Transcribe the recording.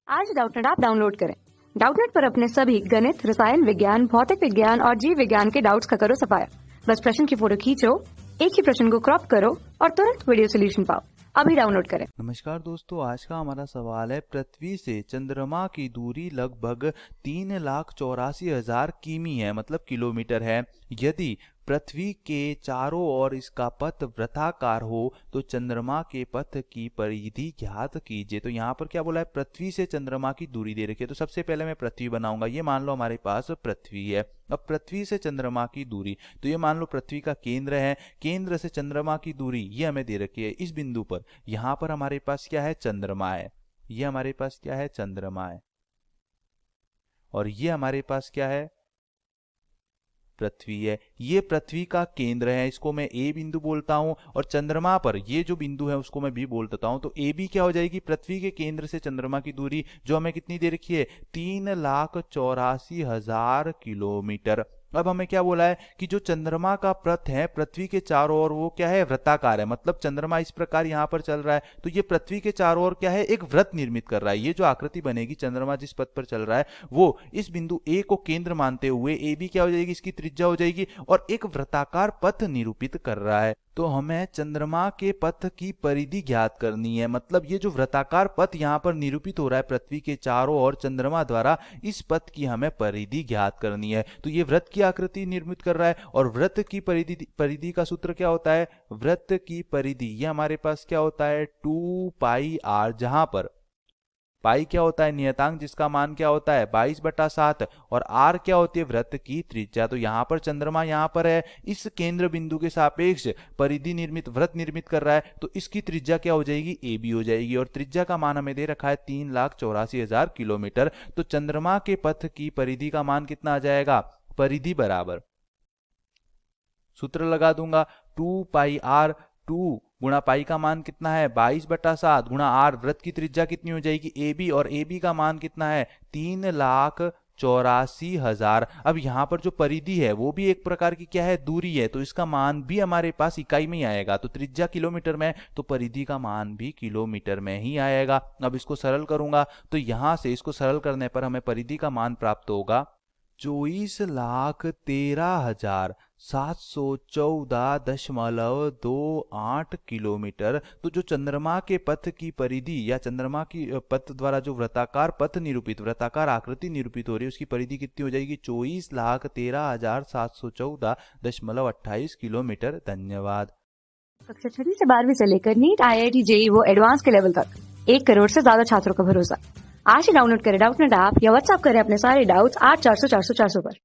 आज Doubtnut app download करें। Doubtnut पर अपने सभी गणित, रसायन विज्ञान, भौतिक विज्ञान और जीव विज्ञान के डाउट्स का करो सफाया। बस प्रश्न की फोटो खींचो, एक ही प्रश्न को क्रॉप करो और तुरंत वीडियो सोल्यूशन पाओ। अभी डाउनलोड करें। नमस्कार दोस्तों, आज का हमारा सवाल है पृथ्वी से चंद्रमा की दूरी लगभग 3,84,000 किमी है, मतलब किलोमीटर है। यदि पृथ्वी के चारों ओर इसका पथ वृत्ताकार हो तो चंद्रमा के पथ की परिधि ज्ञात कीजिए। तो यहाँ पर क्या बोला है, पृथ्वी से चंद्रमा की दूरी दे रखी है। तो सबसे पहले मैं पृथ्वी बनाऊंगा। ये मान लो हमारे पास पृथ्वी है। अब पृथ्वी से चंद्रमा की दूरी, तो ये मान लो पृथ्वी का केंद्र है। केंद्र से चंद्रमा की दूरी ये हमें दे रखी है इस बिंदु पर। यहाँ पर हमारे पास क्या है, चंद्रमा है। ये हमारे पास क्या है, चंद्रमा है। और ये हमारे पास क्या है, पृथ्वी है। ये पृथ्वी का केंद्र है, इसको मैं ए बिंदु बोलता हूं। और चंद्रमा पर ये जो बिंदु है उसको मैं बी बोल देता हूं। तो ए बी क्या हो जाएगी, पृथ्वी के केंद्र से चंद्रमा की दूरी जो हमें कितनी दे रखी है, 3,84,000 किलोमीटर। अब हमें क्या बोला है कि जो चंद्रमा का पथ है पृथ्वी के चारों ओर वो क्या है, वृत्ताकार है। मतलब चंद्रमा इस प्रकार यहां पर चल रहा है तो ये पृथ्वी के चारों ओर क्या है, एक वृत्त निर्मित कर रहा है। ये जो आकृति बनेगी, चंद्रमा जिस पथ पर चल रहा है वो इस बिंदु ए को केंद्र मानते हुए ए बी क्या हो जाएगी, इसकी त्रिज्या हो जाएगी और एक वृत्ताकार पथ निरूपित कर रहा है। तो हमें चंद्रमा के पथ की परिधि ज्ञात करनी है। मतलब ये जो वृत्ताकार पथ यहाँ पर निरूपित हो रहा है पृथ्वी के चारों ओर चंद्रमा द्वारा, इस पथ की हमें परिधि ज्ञात करनी है। तो ये वृत्त की आकृति निर्मित कर रहा है और वृत्त की परिधि का सूत्र क्या होता है, वृत्त की परिधि ये हमारे पास क्या होता है, 2πr, जहां पर पाई क्या होता है, नियतांक जिसका मान क्या होता है 22/7 और आर क्या होती है, वृत्त की त्रिज्या। तो यहाँ पर चंद्रमा यहाँ पर है, इस केंद्र बिंदु के सापेक्ष परिधि निर्मित वृत्त निर्मित कर रहा है तो इसकी त्रिज्या क्या हो जाएगी, ए बी हो जाएगी। और त्रिज्या का मान हमें दे रखा है 3,84,000 किलोमीटर। तो चंद्रमा के पथ की परिधि का मान कितना आ जाएगा, परिधि बराबर सूत्र लगा दूंगा 2πr, 2 गुणा पाई का मान कितना है 22/7 गुणा आर, वृत्त की त्रिज्या कितनी हो जाएगी ए बी, और ए बी का मान कितना है 3,84,000। अब यहाँ पर जो परिधि है वो भी एक प्रकार की क्या है, दूरी है। तो इसका मान भी हमारे पास इकाई में ही आएगा। तो त्रिज्या किलोमीटर में तो परिधि का मान भी किलोमीटर में ही आएगा। अब इसको सरल करूंगा तो यहां से इसको सरल करने पर हमें परिधि का मान प्राप्त होगा 24,13,714.28 किलोमीटर। तो जो चंद्रमा के पथ की परिधि या चंद्रमा की पथ द्वारा जो वृत्ताकार पथ निरूपित, वृत्ताकार आकृति निरूपित हो रही है, उसकी परिधि कितनी हो जाएगी, 24,13,714.28 किलोमीटर। धन्यवाद। कक्षा 6 से 12वीं से लेकर नीट, IIT, JEE वो एडवांस के लेवल तक 1 करोड़ से ज्यादा छात्रों का भरोसा। आज ही डाउनलोड करें डाउटनेट ऐप या व्हाट्सएप करें अपने सारे डाउट्स 8400 400 400 पर।